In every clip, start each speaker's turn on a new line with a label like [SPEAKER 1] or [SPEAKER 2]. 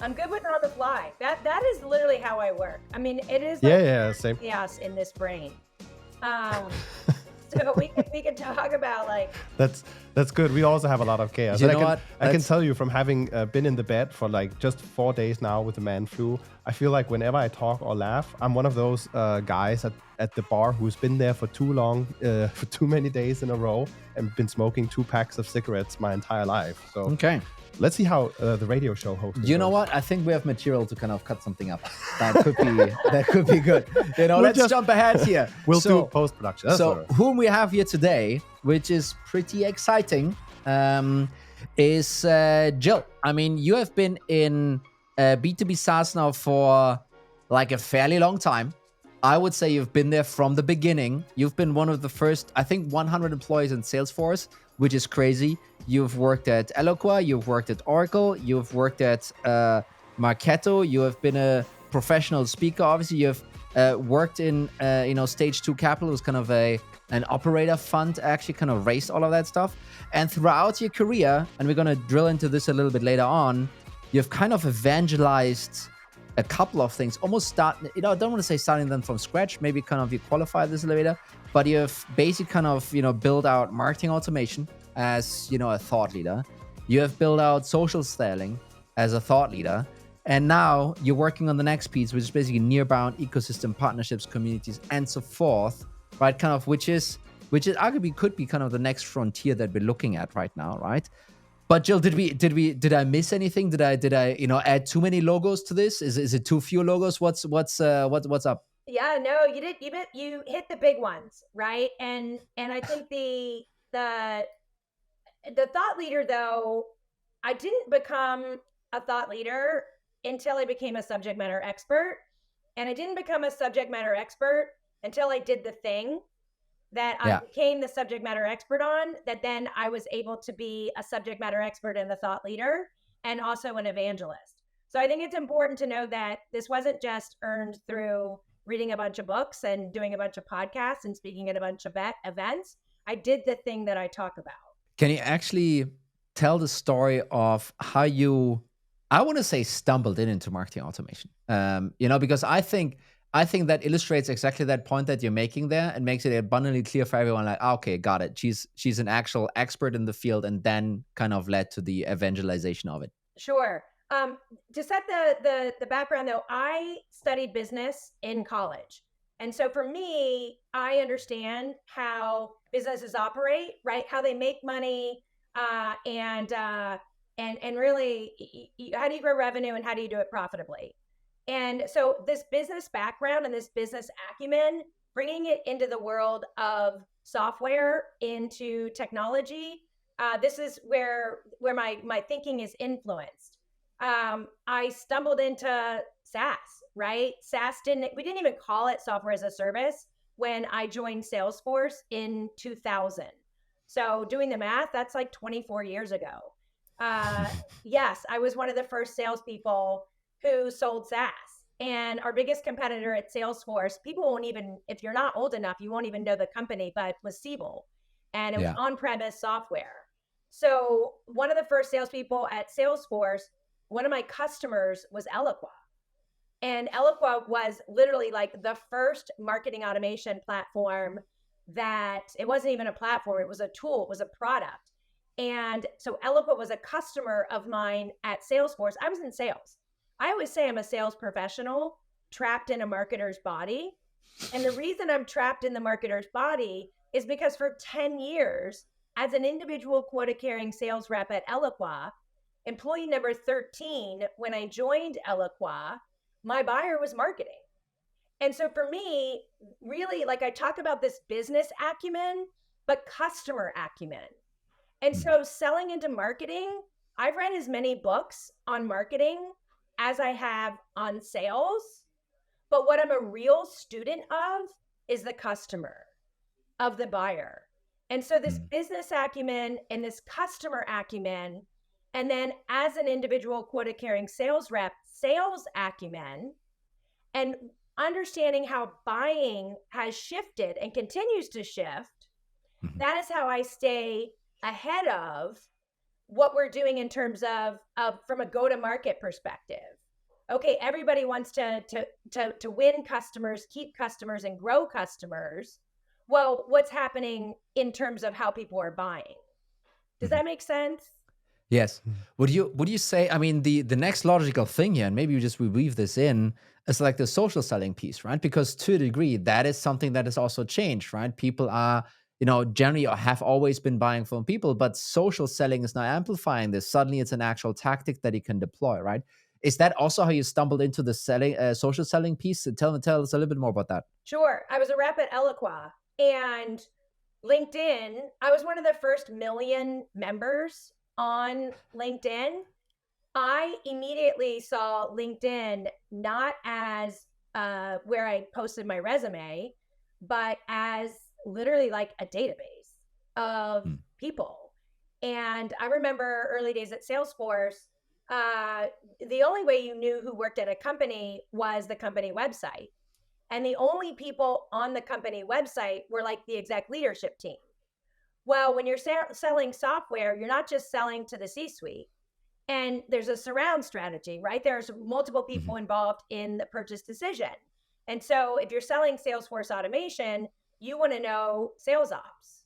[SPEAKER 1] I'm good with on the fly. That is literally how I work. I mean, it is
[SPEAKER 2] Yeah, same.
[SPEAKER 1] chaos in this brain. So we can talk about like
[SPEAKER 2] That's good. We also have a lot of chaos.
[SPEAKER 3] You
[SPEAKER 2] And
[SPEAKER 3] know what?
[SPEAKER 2] I can tell you from having been in the bed for like just 4 days now with the man flu, I feel like whenever I talk or laugh, I'm one of those guys at the bar who's been there for too long, for too many days in a row, and been smoking 2 packs of cigarettes my entire life. So
[SPEAKER 3] Okay.
[SPEAKER 2] let's see how the radio show host.
[SPEAKER 3] You know what? I think we have material to kind of cut something up. That could be good. You know, let's jump ahead here.
[SPEAKER 2] We'll do post-production.
[SPEAKER 3] So whom we have here today, which is pretty exciting, is Jill. I mean, you have been in B2B SaaS now for like a fairly long time. I would say you've been there from the beginning. You've been one of the first, I think, 100 employees in Salesforce, which is crazy. You've worked at Eloqua, you've worked at Oracle, you've worked at Marketo, you have been a professional speaker. Obviously, you've worked in, Stage 2 Capital, was kind of an operator fund, actually kind of raised all of that stuff. And throughout your career, and we're going to drill into this a little bit later on, you've kind of evangelized a couple of things, almost starting, I don't want to say starting them from scratch, maybe kind of you qualify this a little later, but you've basically kind of, build out marketing automation as, a thought leader. You have built out social selling as a thought leader. And now you're working on the next piece, which is basically Nearbound, ecosystem, partnerships, communities, and so forth, right? Kind of, which is arguably could be kind of the next frontier that we're looking at right now, right? But Jill, did I miss anything? Did I add too many logos to this? Is it too few logos? What's up?
[SPEAKER 1] Yeah, no, you did. You hit the big ones, right? And I think the thought leader, though, I didn't become a thought leader until I became a subject matter expert, and I didn't become a subject matter expert until I did the thing that I became the subject matter expert on, that then I was able to be a subject matter expert and the thought leader and also an evangelist. So I think it's important to know that this wasn't just earned through reading a bunch of books and doing a bunch of podcasts and speaking at a bunch of events. I did the thing that I talk about.
[SPEAKER 3] Can you actually tell the story of how you, I want to say, stumbled into marketing automation? Because I think that illustrates exactly that point that you're making there and makes it abundantly clear for everyone, like, okay, got it. She's an actual expert in the field, and then kind of led to the evangelization of it.
[SPEAKER 1] Sure. To set the background, though, I studied business in college. And so for me, I understand how businesses operate, right? How they make money, and really, how do you grow revenue and how do you do it profitably? And so this business background and this business acumen, bringing it into the world of software, into technology, this is where my thinking is influenced. I stumbled into SaaS, right? We didn't even call it software as a service when I joined Salesforce in 2000. So doing the math, that's like 24 years ago. Yes, I was one of the first salespeople who sold SaaS. And our biggest competitor at Salesforce, people won't even, if you're not old enough, you won't even know the company, but was Siebel. And it was on-premise software. So one of the first salespeople at Salesforce, one of my customers was Eloqua. And Eloqua was literally like the first marketing automation platform that, it wasn't even a platform, it was a tool, it was a product. And so Eloqua was a customer of mine at Salesforce. I was in sales. I always say I'm a sales professional trapped in a marketer's body. And the reason I'm trapped in the marketer's body is because for 10 years, as an individual quota-carrying sales rep at Eloqua, employee number 13, when I joined Eloqua, my buyer was marketing. And so for me, really, like, I talk about this business acumen, but customer acumen. And so selling into marketing, I've read as many books on marketing as I have on sales. But what I'm a real student of is the customer, of the buyer. And so this business acumen and this customer acumen, and then as an individual quota-carrying sales rep, sales acumen, and understanding how buying has shifted and continues to shift, that is how I stay ahead of what we're doing in terms of from a go-to-market perspective. Okay, everybody wants to win customers, keep customers, and grow customers. Well, what's happening in terms of how people are buying? Does that make sense?
[SPEAKER 3] Yes. Would you say, I mean, the next logical thing here, and maybe you just weave this in, is like the social selling piece, right? Because to a degree, that is something that has also changed, right? People are, generally have always been buying from people, but social selling is now amplifying this. Suddenly it's an actual tactic that you can deploy, right? Is that also how you stumbled into the social selling piece? Tell us a little bit more about that.
[SPEAKER 1] Sure. I was a rep at Eloqua, and LinkedIn, I was one of the first million members on LinkedIn. I immediately saw LinkedIn not as where I posted my resume, but as literally like a database of people. And I remember early days at Salesforce, the only way you knew who worked at a company was the company website. And the only people on the company website were like the exec leadership team. Well, when you're selling software, you're not just selling to the C-suite. And there's a surround strategy, right? There's multiple people involved in the purchase decision. And so if you're selling Salesforce automation, you want to know sales ops,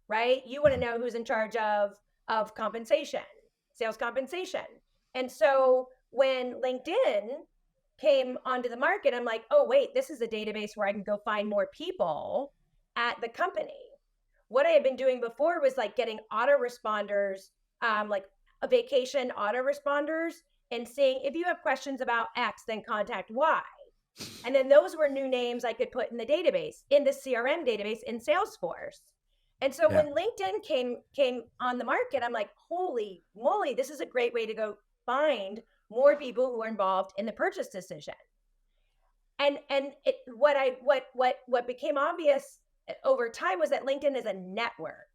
[SPEAKER 1] right? You want to know who's in charge of compensation, sales compensation. And so when LinkedIn came onto the market, I'm like, oh, wait, this is a database where I can go find more people at the company. What I had been doing before was like getting autoresponders, like a vacation autoresponders, and seeing if you have questions about X, then contact Y. And then those were new names I could put in the database, in the CRM database in Salesforce. And so when LinkedIn came on the market, I'm like, holy moly, this is a great way to go find more people who are involved in the purchase decision. And what became obvious over time was that LinkedIn is a network.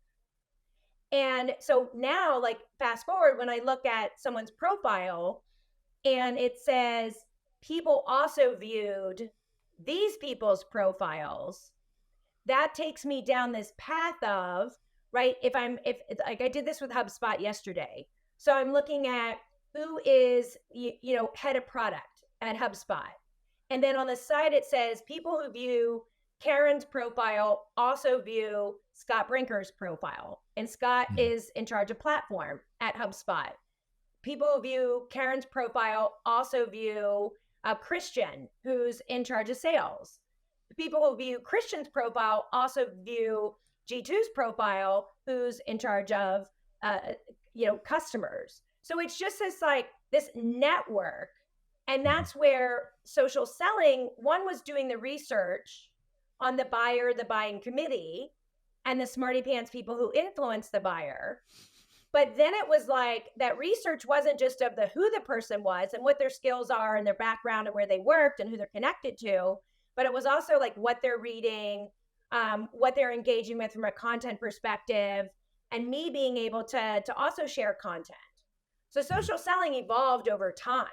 [SPEAKER 1] And so now, like, fast forward, when I look at someone's profile and it says people also viewed these people's profiles, that takes me down this path of, right, if like I did this with HubSpot yesterday. So I'm looking at who is, head of product at HubSpot. And then on the side, it says people who view Karen's profile also view Scott Brinker's profile. And Scott is in charge of platform at HubSpot. People who view Karen's profile also view Christian, who's in charge of sales. People who view Christian's profile also view G2's profile, who's in charge of, customers. So it's just this network. And that's where social selling, one was doing the research on the buyer, the buying committee, and the smarty pants people who influence the buyer. But then it was like that research wasn't just of who the person was and what their skills are and their background and where they worked and who they're connected to, but it was also like what they're reading, what they're engaging with from a content perspective, and me being able to also share content. So social selling evolved over time,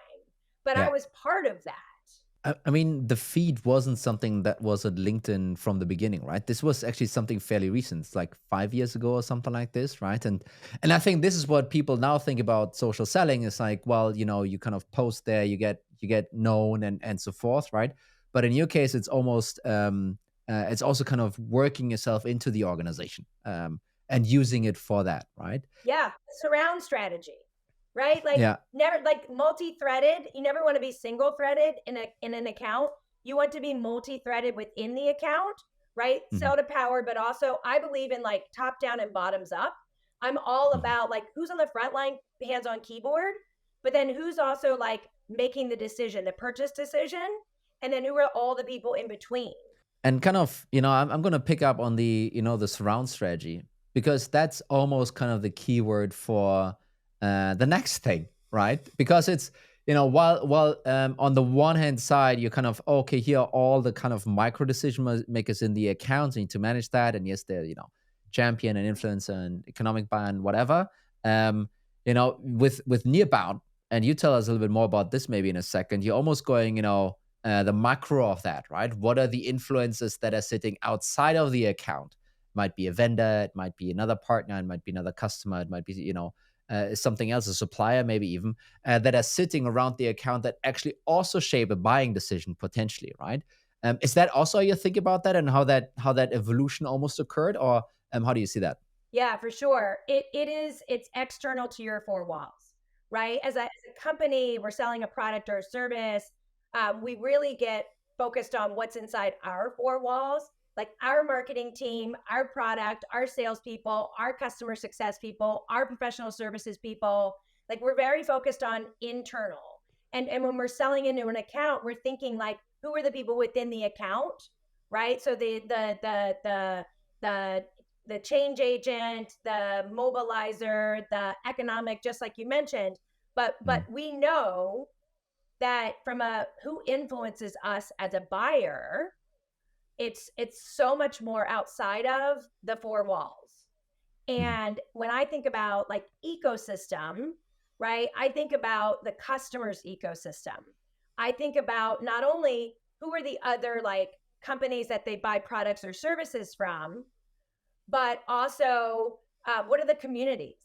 [SPEAKER 1] but I was part of that.
[SPEAKER 3] I mean, the feed wasn't something that was at LinkedIn from the beginning, right? This was actually something fairly recent. It's like 5 years ago or something like this, right? And I think this is what people now think about social selling. Is like, well, you kind of post there, you get known and so forth, right? But in your case, it's almost it's also kind of working yourself into the organization and using it for that, right?
[SPEAKER 1] Yeah, surround strategy. Right? Like never like multi-threaded. You never want to be single-threaded in an account. You want to be multi-threaded within the account, right? Sell to power, but also I believe in like top down and bottoms up. I'm all about like who's on the front line, hands on keyboard, but then who's also like making the decision, the purchase decision, and then who are all the people in between.
[SPEAKER 3] And kind of, I'm going to pick up on the, the surround strategy, because that's almost kind of the keyword for the next thing, right? Because it's, while on the one hand side, you're kind of, okay, here are all the kind of micro decision makers in the account, you need to manage that. And yes, they're, champion and influencer and economic buyer and whatever. With Nearbound, and you tell us a little bit more about this maybe in a second, you're almost going, the macro of that, right? What are the influencers that are sitting outside of the account? It might be a vendor, it might be another partner, it might be another customer, it might be, is something else, a supplier maybe even, that are sitting around the account that actually also shape a buying decision potentially, right? Is that also how you think about that and how that evolution almost occurred, or how do you see that?
[SPEAKER 1] Yeah, for sure. It's external to your four walls, right? As a company, we're selling a product or a service. We really get focused on what's inside our four walls, like our marketing team, our product, our salespeople, our customer success people, our professional services people. Like we're very focused on internal. And when we're selling into an account, we're thinking like, who are the people within the account, right? So the change agent, the mobilizer, the economic, just like you mentioned. But we know that from a who influences us as a buyer, it's so much more outside of the four walls. And when I think about like ecosystem, right, I think about the customer's ecosystem. I think about not only who are the other like companies that they buy products or services from, but also what are the communities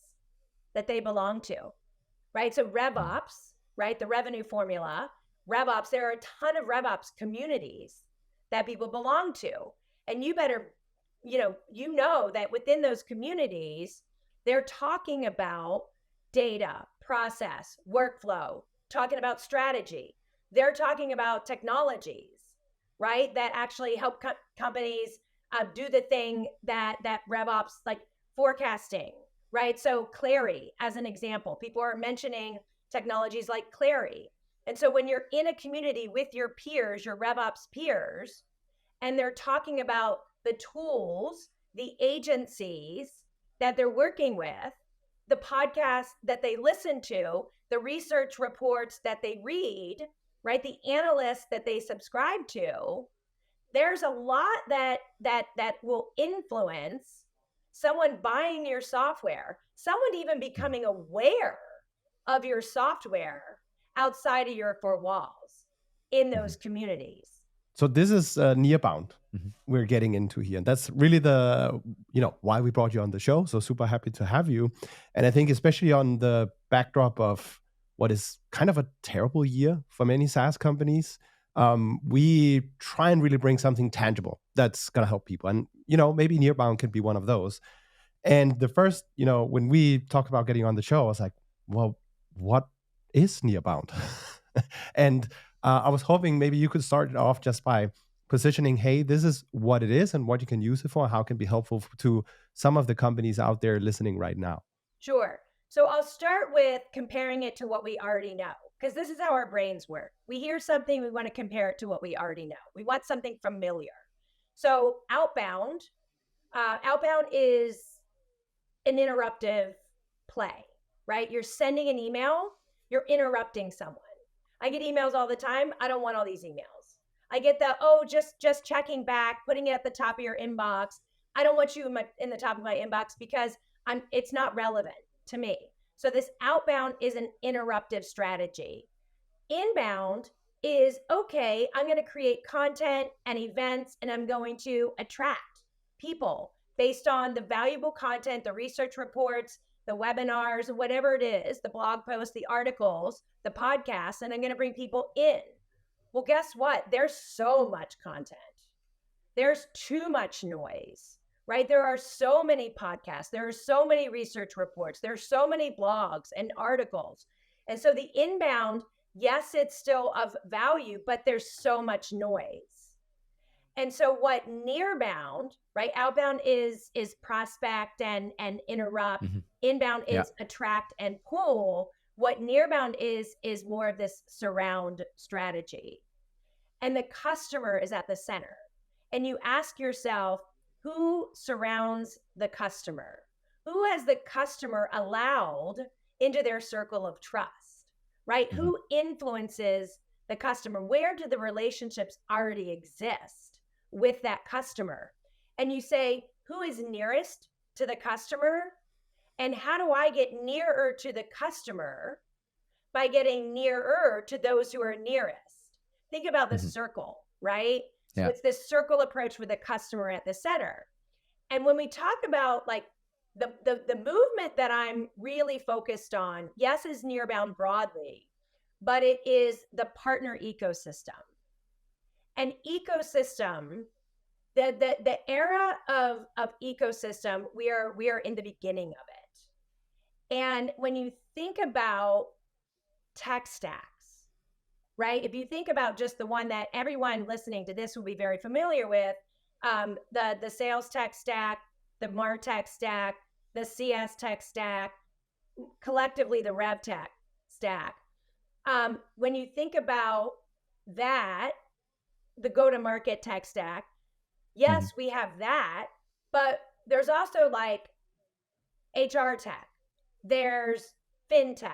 [SPEAKER 1] that they belong to, right? So RevOps, right, the revenue formula, RevOps, there are a ton of RevOps communities that people belong to. And you better, you know that within those communities, they're talking about data, process, workflow, talking about strategy. They're talking about technologies, right, that actually help companies do the thing that RevOps, like forecasting, right? So Clary, as an example, people are mentioning technologies like Clary. And so when you're in a community with your peers, your RevOps peers, and they're talking about the tools, the agencies that they're working with, the podcasts that they listen to, the research reports that they read, right? The analysts that they subscribe to, there's a lot that will influence someone buying your software, someone even becoming aware of your software outside of your four walls in those communities.
[SPEAKER 2] So this is Nearbound we're getting into here. And that's really the, why we brought you on the show. So super happy to have you. And I think especially on the backdrop of what is kind of a terrible year for many SaaS companies, we try and really bring something tangible that's going to help people. And, maybe Nearbound can be one of those. And the first, when we talked about getting on the show, I was like, well, what is Nearbound? And I was hoping maybe you could start it off just by positioning, hey, this is what it is and what you can use it for, how it can be helpful to some of the companies out there listening right now.
[SPEAKER 1] Sure. So I'll start with comparing it to what we already know, because this is how our brains work. We hear something, we want to compare it to what we already know. We want something familiar. So outbound is an interruptive play, right? You're sending an email, you're interrupting someone. I get emails all the time. I don't want all these emails. I get the, just checking back, putting it at the top of your inbox. I don't want you in the top of my inbox because it's not relevant to me. So this outbound is an interruptive strategy. Inbound is, okay, I'm going to create content and events, and I'm going to attract people based on the valuable content, the research reports, the webinars, whatever it is, the blog posts, the articles, the podcasts, and I'm going to bring people in. Well, guess what? There's so much content. There's too much noise, right? There are so many podcasts. There are so many research reports. There's so many blogs and articles. And so the inbound, yes, it's still of value, but there's so much noise. And so what Nearbound, right? Outbound is prospect and interrupt. Inbound is attract and pull. What Nearbound is more of this surround strategy. And the customer is at the center. And you ask yourself, who surrounds the customer? Who has the customer allowed into their circle of trust, right? Who influences the customer? Where do the relationships already exist with that customer? And you say, who is nearest to the customer? And how do I get nearer to the customer? By getting nearer to those who are nearest. Think about the circle, right? So it's this circle approach with the customer at the center. And when we talk about like the movement that I'm really focused on, yes, is Nearbound broadly, but it is the partner ecosystem. An ecosystem, the era of ecosystem, we are in the beginning of it. And when you think about tech stacks, right? If you think about just the one that everyone listening to this will be very familiar with, the sales tech stack, the MarTech stack, the CS tech stack, collectively the Rev tech stack. When you think about that, the go-to-market tech stack, yes, we have that, but there's also like HR tech, there's fintech,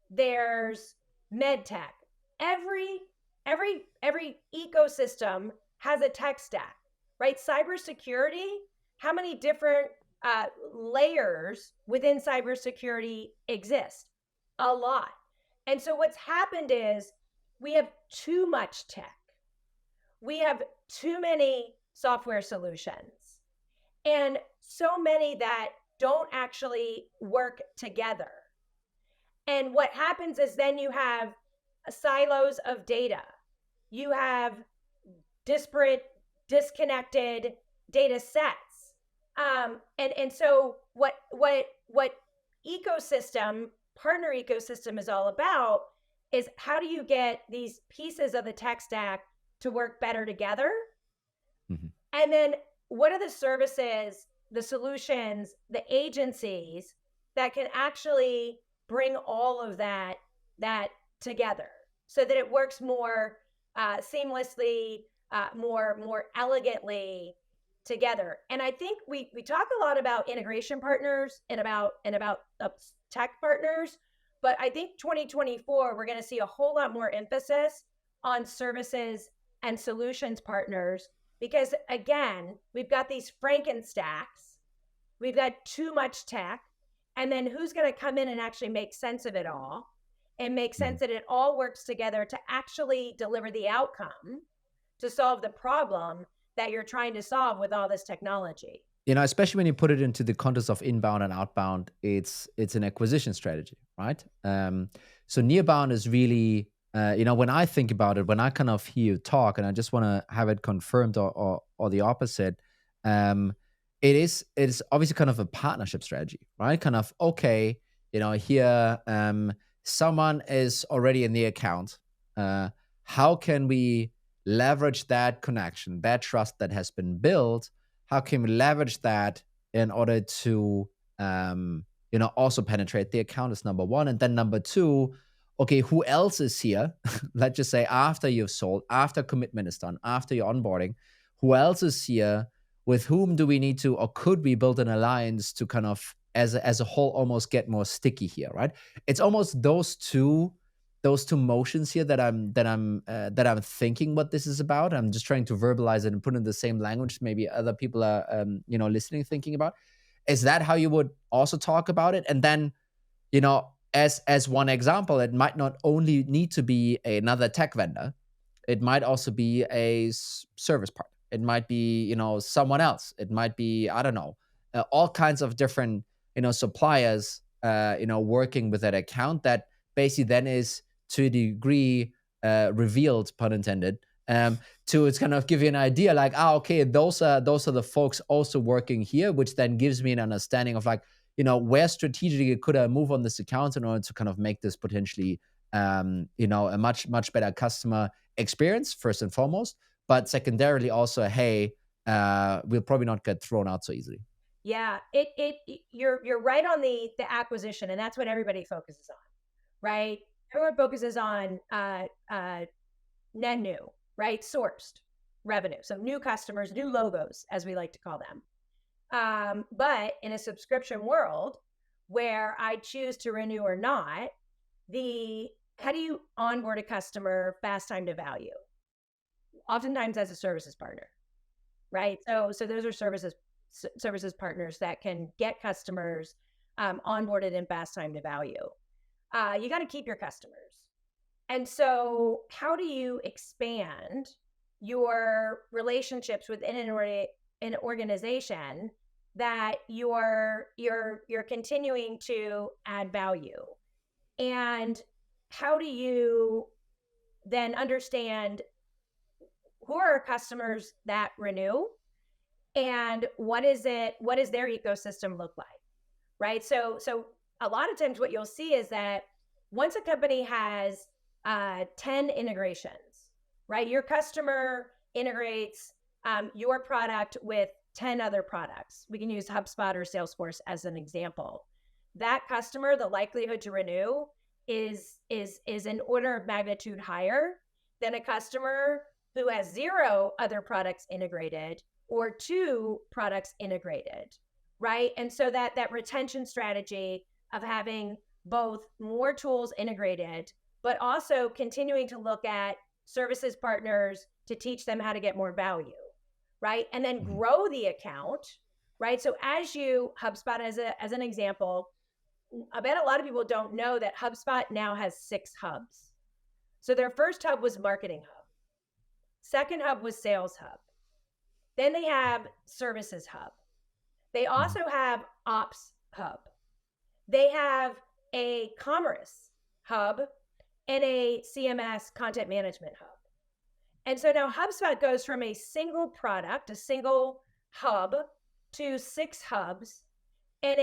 [SPEAKER 1] there's med tech. Every ecosystem has a tech stack, right? Cybersecurity, how many different layers within cybersecurity exist? A lot. And so what's happened is we have too much tech. We have too many software solutions, and so many that don't actually work together. And what happens is then you have silos of data. You have disparate, disconnected data sets. And so what ecosystem, partner ecosystem is all about is how do you get these pieces of the tech stack to work better together? And then what are the services, the solutions, the agencies that can actually bring all of that together so that it works more seamlessly, more elegantly together? And I think we talk a lot about integration partners and about tech partners, but I think 2024 we're going to see a whole lot more emphasis on services and solutions partners. Because again, we've got these Frankenstacks, we've got too much tech, and then who's going to come in and actually make sense of it all and make sense that it all works together to actually deliver the outcome to solve the problem that you're trying to solve with all this technology.
[SPEAKER 3] You know, especially when you put it into the context of inbound and outbound, it's an acquisition strategy, right? So Nearbound is really, when I think about it, when I kind of hear you talk, and I just want to have it confirmed or the opposite, it is obviously kind of a partnership strategy, right? Kind of, okay, here someone is already in the account. How can we leverage that connection, that trust that has been built? How can we leverage that in order to, also penetrate the account is number one. And then number two, okay, who else is here? Let's just say after you've sold, after commitment is done, after your onboarding, who else is here? With whom do we need to, or could we build an alliance to kind of, as a whole, almost get more sticky here, right? It's almost those two motions here that I'm thinking what this is about. I'm just trying to verbalize it and put in the same language maybe other people are listening, thinking about. Is that how you would also talk about it? And then, as one example, it might not only need to be another tech vendor. It might also be a service partner. It might be, someone else. It might be, I don't know, all kinds of different, suppliers, working with that account that basically then is to a degree revealed, pun intended, to it's kind of give you an idea like, okay, those are the folks also working here, which then gives me an understanding of like, where strategically could I move on this account in order to kind of make this potentially, a much, much better customer experience, first and foremost, but secondarily also, hey, we'll probably not get thrown out so easily.
[SPEAKER 1] Yeah, you're right on the acquisition, and that's what everybody focuses on, right? Everyone focuses on net new, right? Sourced revenue. So new customers, new logos, as we like to call them. But in a subscription world where I choose to renew or not, how do you onboard a customer fast time to value? Oftentimes as a services partner, right? So those are services partners that can get customers onboarded in fast time to value. You got to keep your customers. And so how do you expand your relationships within an organization that you're continuing to add value? And how do you then understand who are customers that renew, and what does their ecosystem look like, right? So a lot of times what you'll see is that once a company has 10 integrations, right? Your customer integrates your product with 10 other products. We can use HubSpot or Salesforce as an example. That customer, the likelihood to renew is an order of magnitude higher than a customer who has 0 other products integrated or 2 products integrated, right? And so that retention strategy of having both more tools integrated, but also continuing to look at services partners to teach them how to get more value, right? And then grow the account, right? So HubSpot as an example, I bet a lot of people don't know that HubSpot now has 6 hubs. So their first hub was Marketing Hub. Second hub was Sales Hub. Then they have Services Hub. They also have Ops Hub. They have a Commerce Hub and a CMS Content Management Hub. And so now HubSpot goes from a single product, a single hub, to 6 hubs and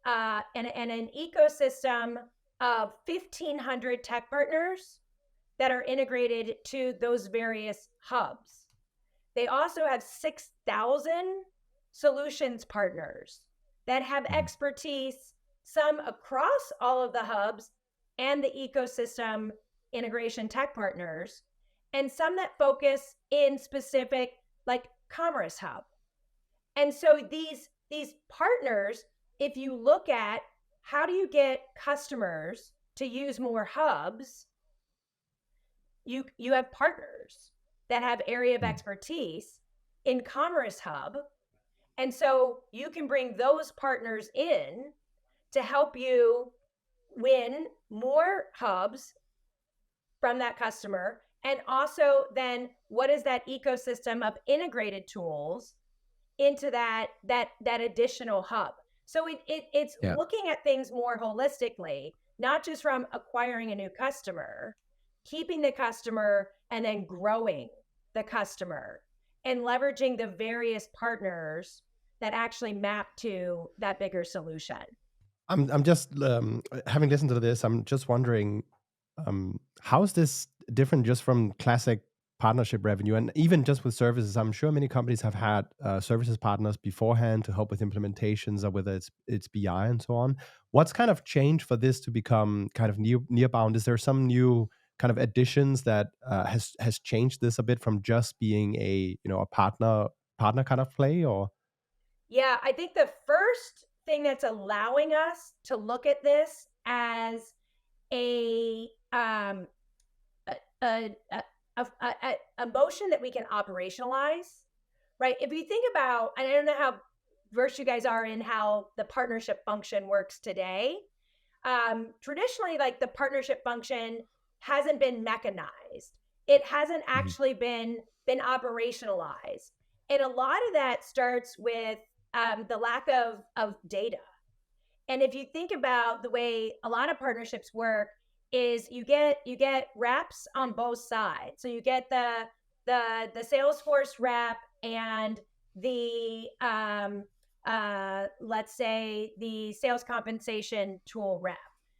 [SPEAKER 1] an ecosystem of 1,500 tech partners that are integrated to those various hubs. They also have 6,000 solutions partners that have expertise, some across all of the hubs and the ecosystem integration tech partners, and some that focus in specific, like Commerce Hub. And so these partners, if you look at how do you get customers to use more hubs, you have partners that have area of expertise in Commerce Hub. And so you can bring those partners in to help you win more hubs from that customer. And also then what is that ecosystem of integrated tools into that additional hub? So it's looking at things more holistically, not just from acquiring a new customer, keeping the customer, and then growing the customer and leveraging the various partners that actually map to that bigger solution.
[SPEAKER 2] I'm just having listened to this. I'm just wondering, how is this different just from classic partnership revenue, and even just with services? I'm sure many companies have had services partners beforehand to help with implementations, or whether it's BI and so on. What's kind of changed for this to become kind of Nearbound? Is there some new kind of additions that has changed this a bit from just being a partner kind of play? Or
[SPEAKER 1] Yeah, I think the first thing that's allowing us to look at this as a motion that we can operationalize, right? If you think about, and I don't know how versed you guys are in how the partnership function works today. Traditionally, like the partnership function hasn't been mechanized. It hasn't actually been operationalized. And a lot of that starts with the lack of data. And if you think about the way a lot of partnerships work, is you get reps on both sides. So you get the Salesforce rep and the let's say the sales compensation tool rep.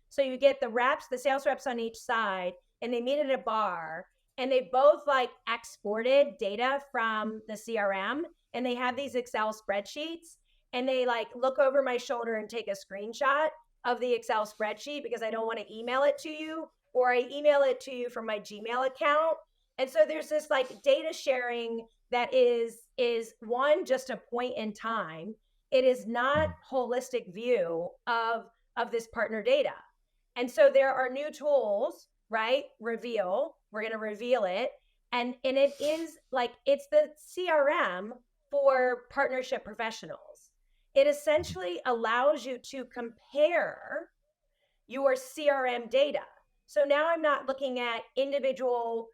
[SPEAKER 1] So you get the sales reps on each side, and they meet at a bar, and they both like exported data from the CRM, and they have these Excel spreadsheets, and they like look over my shoulder and take a screenshot of the Excel spreadsheet because I don't want to email it to you, or I email it to you from my Gmail account. And so there's this like data sharing that is one, just a point in time. It is not holistic view of this partner data. And so there are new tools, right? Reveal, we're going to reveal it. And it is like, it's the CRM for partnership professionals. It essentially allows you to compare your CRM data. So now I'm not looking at individual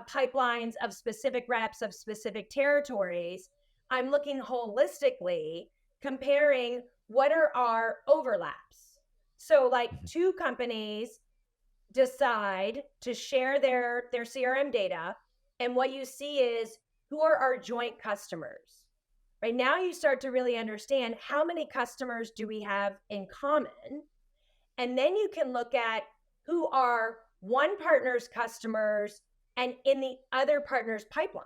[SPEAKER 1] pipelines of specific reps of specific territories, I'm looking holistically, comparing what are our overlaps. So like two companies decide to share their CRM data, and what you see is who are our joint customers. Right now you start to really understand how many customers do we have in common, and then you can look at who are one partner's customers and in the other partner's pipeline.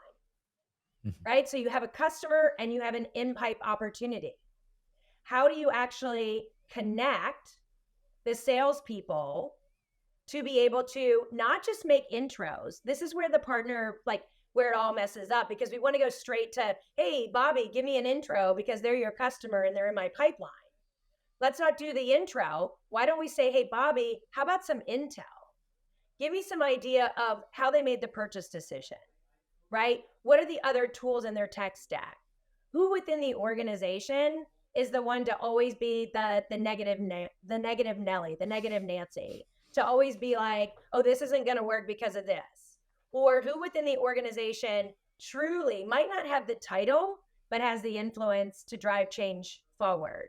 [SPEAKER 1] Right? So you have a customer and you have an in-pipe opportunity. How do you actually connect the salespeople to be able to not just make intros? This is where the partner, like where it all messes up, because we want to go straight to, hey, Bobby, give me an intro because they're your customer and they're in my pipeline. Let's not do the intro. Why don't we say, hey, Bobby, how about some intel? Give me some idea of how they made the purchase decision, right? What are the other tools in their tech stack? Who within the organization is the one to always be the negative Nelly, the negative Nancy, to always be like, oh, this isn't going to work because of this? Or who within the organization truly might not have the title, but has the influence to drive change forward?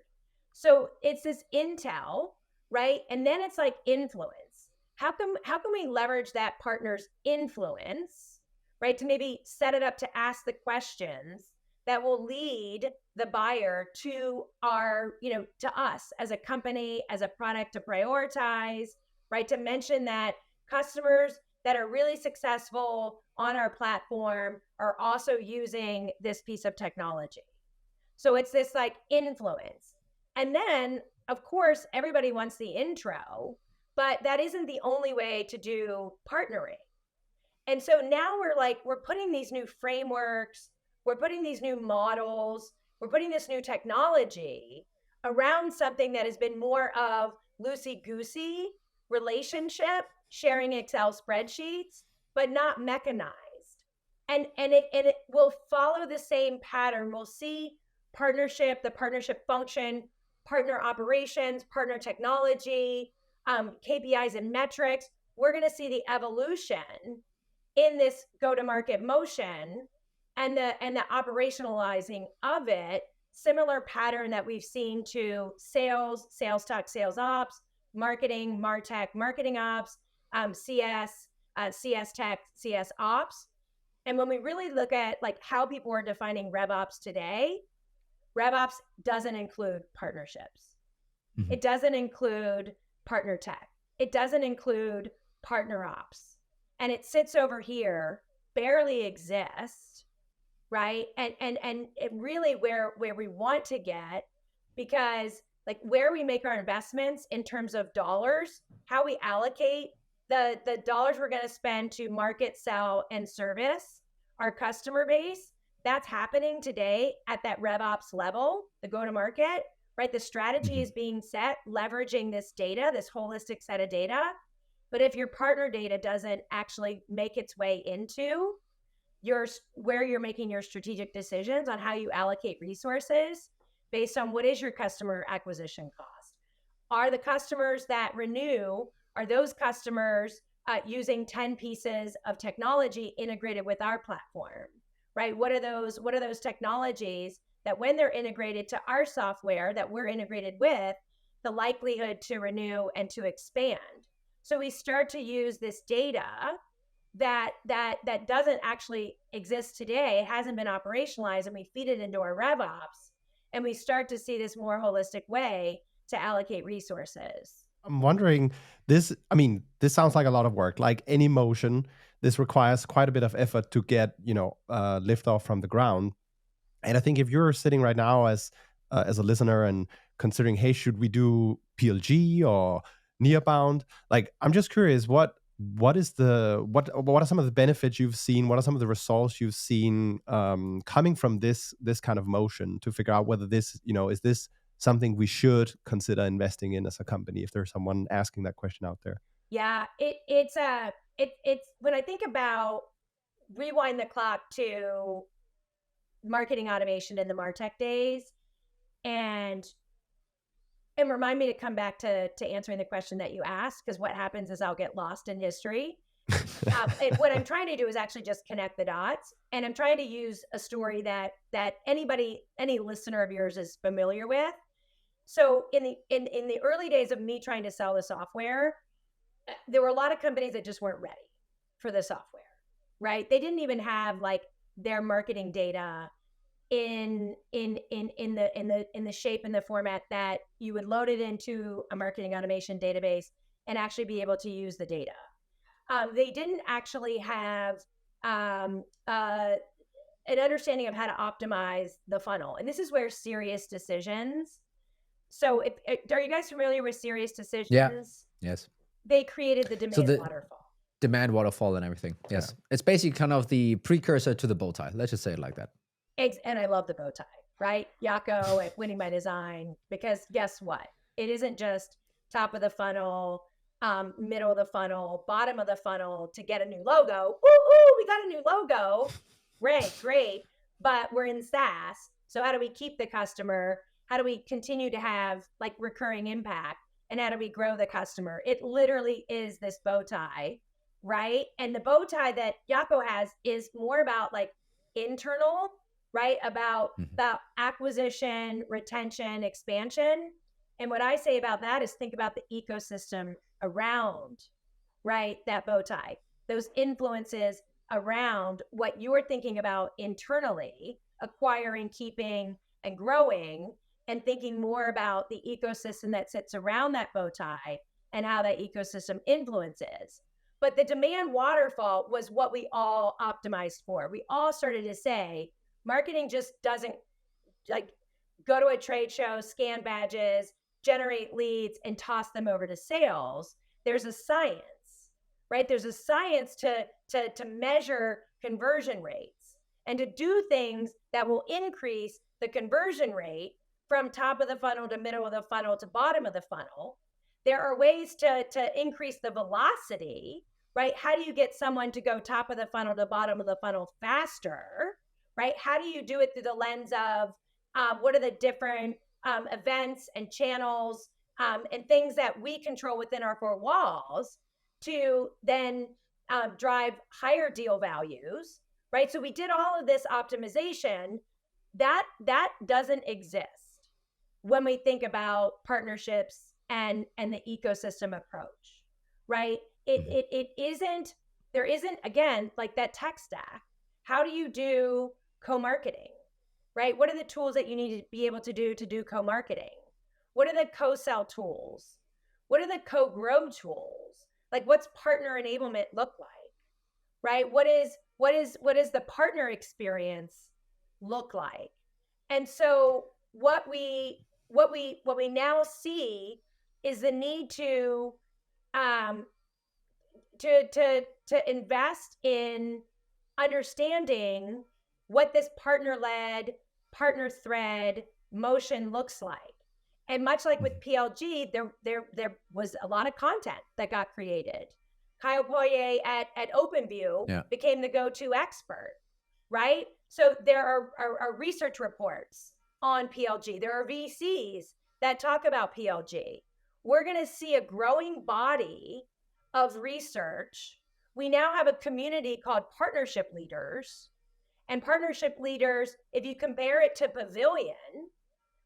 [SPEAKER 1] So it's this intel, right? And then it's like influence. How can we leverage that partner's influence, right, to maybe set it up to ask the questions that will lead the buyer to our, to us as a company, as a product to prioritize, right? To mention that customers that are really successful on our platform are also using this piece of technology. So it's this like influence. And then, of course, everybody wants the intro, but that isn't the only way to do partnering. And so now we're putting these new frameworks, we're putting these new models, we're putting this new technology around something that has been more of loosey-goosey relationship, sharing Excel spreadsheets, but not mechanized. And it will follow the same pattern. We'll see partnership, the partnership function, partner operations, partner technology, KPIs and metrics. We're going to see the evolution in this go-to-market motion and the operationalizing of it. Similar pattern that we've seen to sales tech, sales ops, marketing, martech, marketing ops, CS tech, CS ops. And when we really look at like how people are defining RevOps today, RevOps doesn't include partnerships. Mm-hmm. It doesn't include partner tech. It doesn't include partner ops. And it sits over here, barely exists, right? And it really where we want to get, because like where we make our investments in terms of dollars, how we allocate the dollars we're going to spend to market, sell, and service our customer base, that's happening today at that RevOps level, the go-to-market, right? The strategy mm-hmm. is being set, leveraging this data, this holistic set of data. But if your partner data doesn't actually make its way into where you're making your strategic decisions on how you allocate resources based on what is your customer acquisition cost? Are the customers that renew, are those customers using 10 pieces of technology integrated with our platform, right? What are those technologies that when they're integrated to our software that we're integrated with, the likelihood to renew and to expand? So we start to use this data that doesn't actually exist today. It hasn't been operationalized, and we feed it into our RevOps, and we start to see this more holistic way to allocate resources.
[SPEAKER 2] I'm wondering, this sounds like a lot of work. Like any motion, this requires quite a bit of effort to get, lift off from the ground. And I think if you're sitting right now as a listener and considering, hey, should we do PLG or Nearbound? Like, I'm just curious, what are some of the benefits you've seen? What are some of the results you've seen coming from this kind of motion to figure out whether this, is this something we should consider investing in as a company, if there's someone asking that question out there?
[SPEAKER 1] Yeah, it's when I think about, rewind the clock to marketing automation in the MarTech days, and remind me to come back to answering the question that you asked, because what happens is I'll get lost in history. And what I'm trying to do is actually just connect the dots, and I'm trying to use a story that any listener of yours is familiar with. So in the early days of me trying to sell the software, there were a lot of companies that just weren't ready for the software, right? They didn't even have like their marketing data in the shape and the format that you would load it into a marketing automation database and actually be able to use the data. They didn't actually have an understanding of how to optimize the funnel. And this is where Serious Decisions. So are you guys familiar with Serious Decisions?
[SPEAKER 3] Yeah. Yes.
[SPEAKER 1] They created the demand waterfall.
[SPEAKER 3] Demand waterfall and everything. Yes. Yeah. It's basically kind of the precursor to the bow tie. Let's just say it like that.
[SPEAKER 1] And I love the bow tie, right? Jaco at Winning by Design, because guess what? It isn't just top of the funnel, middle of the funnel, bottom of the funnel to get a new logo. Ooh, we got a new logo. Great. But we're in SaaS. So how do we keep the customer? How do we continue to have like recurring impact? And how do we grow the customer? It literally is this bow tie, right? And the bow tie that Jaco has is more about like internal, right? About acquisition, retention, expansion. And what I say about that is think about the ecosystem around, right? That bow tie, those influences around what you're thinking about internally, acquiring, keeping, and growing, and thinking more about the ecosystem that sits around that bow tie and how that ecosystem influences. But the demand waterfall was what we all optimized for. We all started to say, marketing just doesn't like go to a trade show, scan badges, generate leads, and toss them over to sales. There's a science, right? There's a science to measure conversion rates and to do things that will increase the conversion rate from top of the funnel to middle of the funnel to bottom of the funnel. There are ways to increase the velocity, right? How do you get someone to go top of the funnel to bottom of the funnel faster, right? How do you do it through the lens of what are the different events and channels and things that we control within our four walls to then drive higher deal values, right? So we did all of this optimization. That doesn't exist when we think about partnerships and the ecosystem approach, right? It isn't, there isn't, again, like that tech stack. How do you do co-marketing, right? What are the tools that you need to be able to do co-marketing? What are the co-sell tools? What are the co-grow tools? Like what's partner enablement look like, right? What is the partner experience look like? And so what we now see is the need to invest in understanding what this partner-led, partner-thread motion looks like. And much like with PLG, there was a lot of content that got created. Kyle Poirier at OpenView became the go-to expert, right? So there are research reports on PLG. There are VCs that talk about PLG. We're going to see a growing body of research. We now have a community called partnership leaders. And partnership leaders, if you compare it to Pavilion,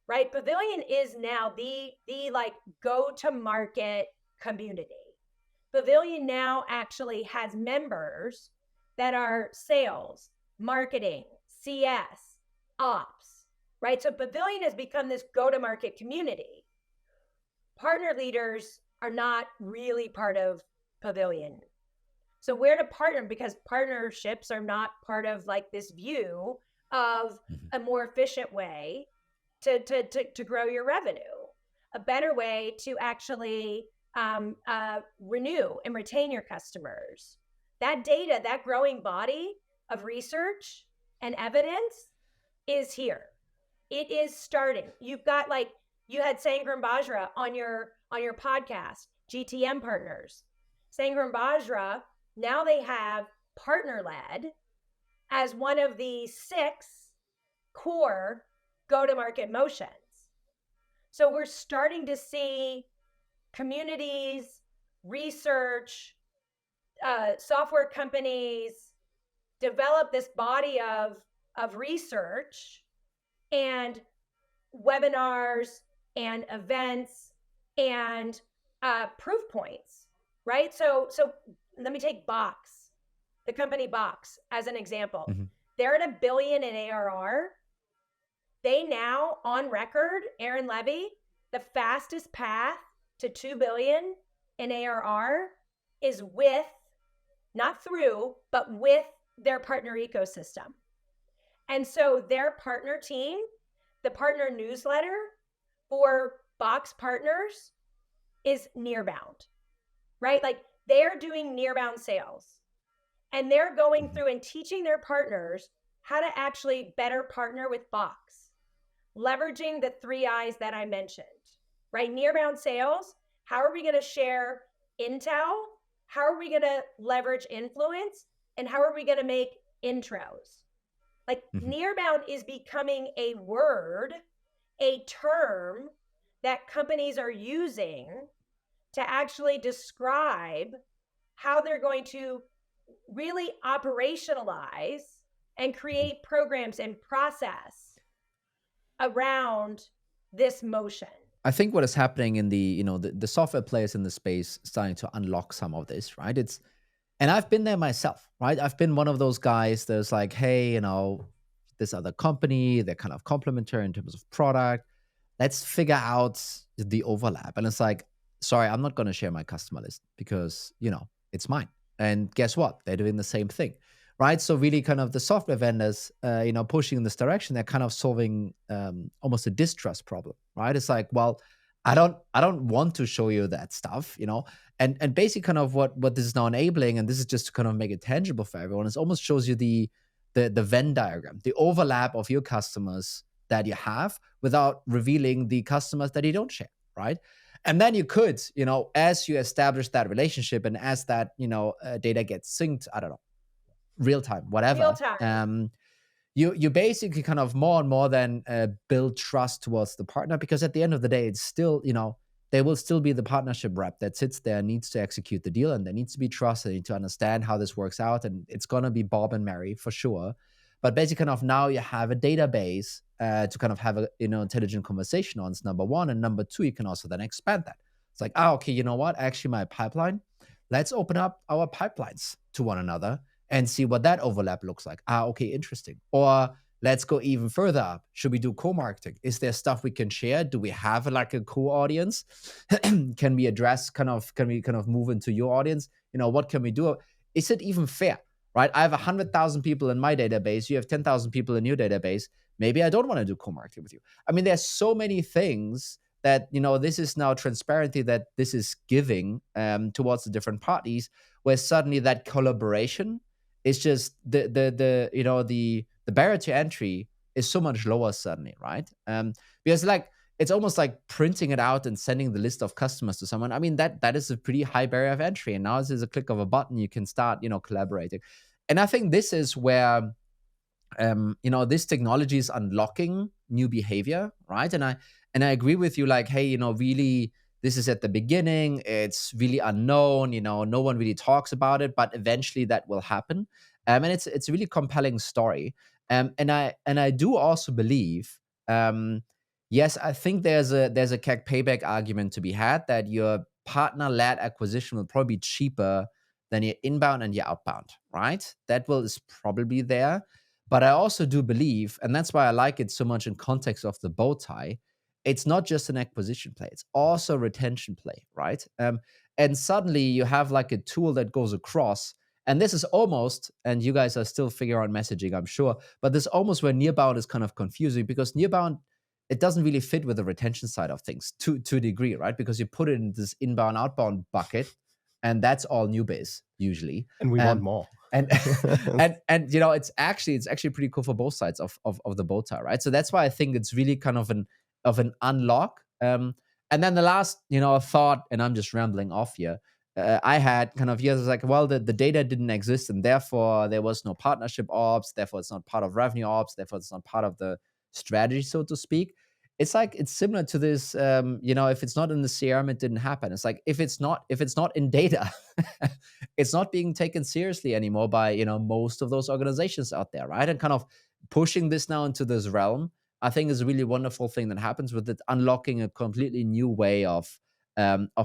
[SPEAKER 1] right? Pavilion is now the like go-to-market community. Pavilion now actually has members that are sales, marketing, CS, ops, right? So Pavilion has become this go-to-market community. Partner leaders are not really part of Pavilion. So where to partner, because partnerships are not part of like this view of a more efficient way to grow your revenue, a better way to actually renew and retain your customers. That data, that growing body of research and evidence is here. It is starting. You've got like, you had Sangram Bajra on your podcast, GTM partners. Sangram Bajra, now they have partner-led as one of the 6 core go-to-market motions. So we're starting to see communities, research, software companies develop this body of research and webinars and events and proof points, right? So let me take Box, the company Box, as an example.
[SPEAKER 3] Mhm.
[SPEAKER 1] They're at $1 billion in ARR. They now, on record, Aaron Levy, the fastest path to 2 billion in ARR is with, not through, but with their partner ecosystem. And so their partner team, the partner newsletter for Box partners is Nearbound, right? Like they're doing Nearbound sales and they're going through and teaching their partners how to actually better partner with Box, leveraging the 3 I's that I mentioned, right? Nearbound sales, how are we going to share intel? How are we going to leverage influence? And how are we going to make intros? Like Nearbound is becoming a word, a term that companies are using to actually describe how they're going to really operationalize and create programs and process around this motion.
[SPEAKER 3] I think what is happening in the software players in the space starting to unlock some of this, right? And I've been there myself, right? I've been one of those guys that's like, hey, this other company, they're kind of complementary in terms of product. Let's figure out the overlap. And it's like, sorry, I'm not going to share my customer list because, it's mine. And guess what? They're doing the same thing, right? So really kind of the software vendors, pushing in this direction, they're kind of solving almost a distrust problem, right? It's like, well, I don't want to show you that stuff, and basically kind of what this is now enabling, and this is just to kind of make it tangible for everyone, it almost shows you the Venn diagram, the overlap of your customers that you have without revealing the customers that you don't share, right? And then you could, as you establish that relationship and as that, data gets synced, I don't know, real time, whatever.
[SPEAKER 1] Real time.
[SPEAKER 3] You basically kind of more and more then build trust towards the partner, because at the end of the day, it's still, they will still be the partnership rep that sits there and needs to execute the deal, and there needs to be trust. They need to understand how this works out, and it's going to be Bob and Mary for sure. But basically kind of now you have a database to kind of have a intelligent conversation on. It's number one. And number two, you can also then expand that. It's like, okay, you know what? Actually, my pipeline, let's open up our pipelines to one another and see what that overlap looks like. Okay, interesting. Or let's go even further up. Should we do co-marketing? Is there stuff we can share? Do we have like a co-audience? Can we move into your audience? What can we do? Is it even fair, right? I have 100,000 people in my database. You have 10,000 people in your database. Maybe I don't want to do co-marketing with you. I mean, there's so many things that, this is now transparency that this is giving towards the different parties, where suddenly that collaboration is just the barrier to entry is so much lower suddenly, right? Because like it's almost like printing it out and sending the list of customers to someone. I mean, that is a pretty high barrier of entry, and now there's a click of a button, you can start collaborating. And I think this is where this technology is unlocking new behavior, right? And I agree with you, like, hey, really, this is at the beginning. It's really unknown. No one really talks about it, but eventually that will happen. And it's a really compelling story. And I do also believe, yes, I think there's a CAC payback argument to be had, that your partner-led acquisition will probably be cheaper than your inbound and your outbound, right? That is probably there. But I also do believe, and that's why I like it so much in context of the bow tie, it's not just an acquisition play, it's also a retention play, right? And suddenly you have like a tool that goes across, and this is almost, and you guys are still figuring out messaging, I'm sure, but this is almost where Nearbound is kind of confusing, because Nearbound, it doesn't really fit with the retention side of things to a degree, right? Because you put it in this inbound, outbound bucket, and that's all new base usually.
[SPEAKER 2] And we want more.
[SPEAKER 3] And it's actually pretty cool for both sides of the bow tie, right? So that's why I think it's really kind of an unlock. And then the last thought, and I'm just rambling off here, I had kind of years like, well, the data didn't exist, and therefore there was no partnership ops, therefore it's not part of revenue ops, therefore it's not part of the strategy, so to speak. it's similar to this. If it's not in the CRM, it didn't happen. It's like if it's not in data, it's not being taken seriously anymore by most of those organizations out there, right? And kind of pushing this now into this realm, I think is a really wonderful thing that happens with it, unlocking a completely new way of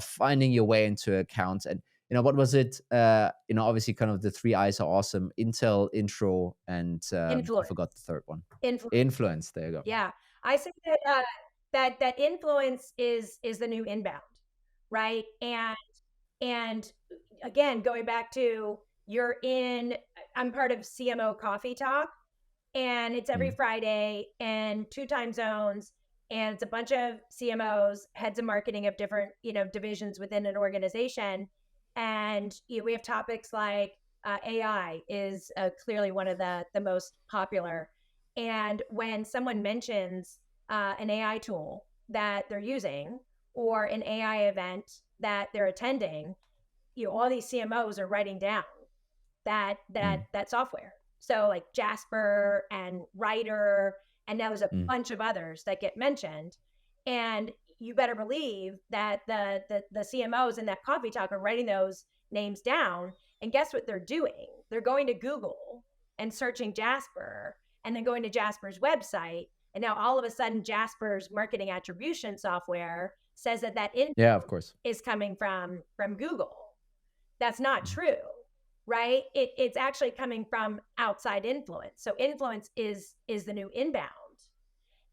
[SPEAKER 3] finding your way into accounts. And what was it? Obviously, kind of the 3 I's are awesome: Intel, Intro, and I
[SPEAKER 1] Influence.
[SPEAKER 3] forgot the third one.
[SPEAKER 1] Influence.
[SPEAKER 3] Influence. There you go.
[SPEAKER 1] Yeah, I say that influence is the new inbound, right? And again, going back to I'm part of CMO Coffee Talk, and it's every Friday and 2 time zones, and it's a bunch of CMOs, heads of marketing of different divisions within an organization, and we have topics like AI is clearly one of the most popular. And when someone mentions an AI tool that they're using or an AI event that they're attending, all these CMOs are writing down that software. So like Jasper and Writer, and now there's a bunch of others that get mentioned. And you better believe that the CMOs in that coffee talk are writing those names down. And guess what they're doing? They're going to Google and searching Jasper, and then going to Jasper's website. And now all of a sudden, Jasper's marketing attribution software says that info
[SPEAKER 3] of course,
[SPEAKER 1] is coming from Google. That's not true, right? It's actually coming from outside influence. So influence is the new inbound.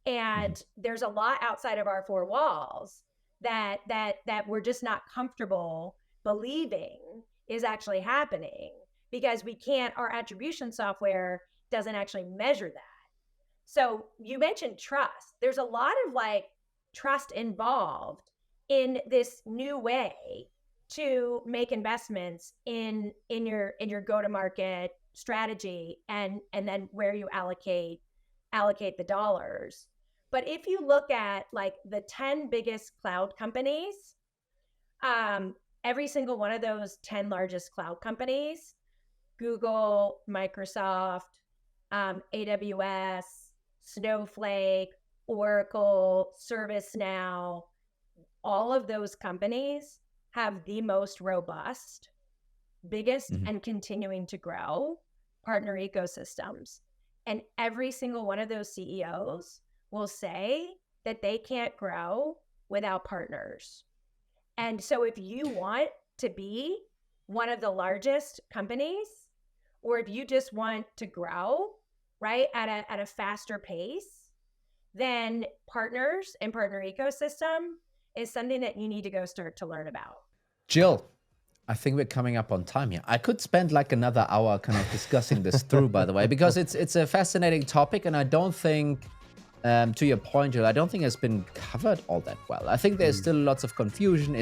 [SPEAKER 1] And there's a lot outside of our 4 walls that we're just not comfortable believing is actually happening, because our attribution software doesn't actually measure that. So you mentioned trust. There's a lot of trust involved in this new way to make investments in your go-to-market strategy and then where you allocate the dollars. But if you look at the 10 biggest cloud companies, every single one of those 10 largest cloud companies, Google, Microsoft, AWS, Snowflake, Oracle, ServiceNow, all of those companies have the most robust, biggest, and continuing to grow partner ecosystems. And every single one of those CEOs will say that they can't grow without partners. And so if you want to be one of the largest companies, or if you just want to grow, right, at a faster pace, then partners and partner ecosystem is something that you need to go start to learn about.
[SPEAKER 3] Jill, I think we're coming up on time here. I could spend another hour kind of discussing this through, by the way, because it's a fascinating topic, and I don't think, to your point, Jill, I don't think it's been covered all that well. I think there's still lots of confusion.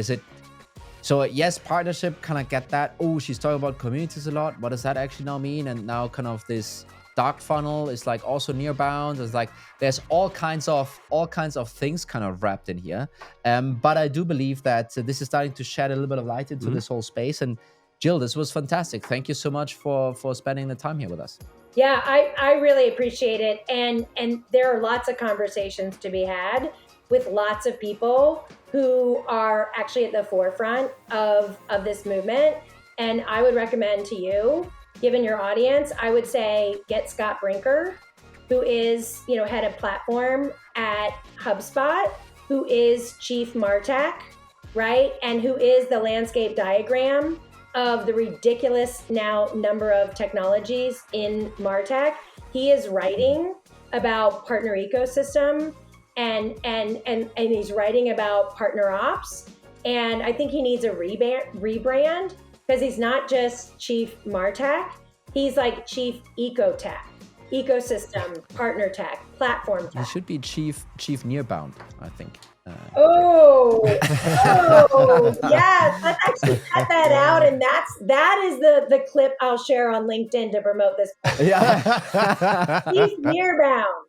[SPEAKER 3] So yes, partnership, kind of get that. Oh, she's talking about communities a lot. What does that actually now mean? And now kind of this dark funnel is also Nearbound. It's there's all kinds of things kind of wrapped in here. But I do believe that this is starting to shed a little bit of light into this whole space. And Jill, this was fantastic. Thank you so much for spending the time here with us.
[SPEAKER 1] Yeah, I really appreciate it. And there are lots of conversations to be had with lots of people who are actually at the forefront of this movement. And I would recommend to you, given your audience, I would say get Scott Brinker, who is, head of platform at HubSpot, who is Chief MarTech, right? And who is the landscape diagram of the ridiculous now number of technologies in MarTech. He is writing about partner ecosystem and he's writing about partner ops. And I think he needs a rebrand, because he's not just Chief MarTech, he's Chief Ecotech, ecosystem, partner tech, platform tech.
[SPEAKER 3] He should be Chief Nearbound, I think.
[SPEAKER 1] Yes, let's actually cut that out, and that is the clip I'll share on LinkedIn to promote this.
[SPEAKER 3] Yeah.
[SPEAKER 1] Chief Nearbound.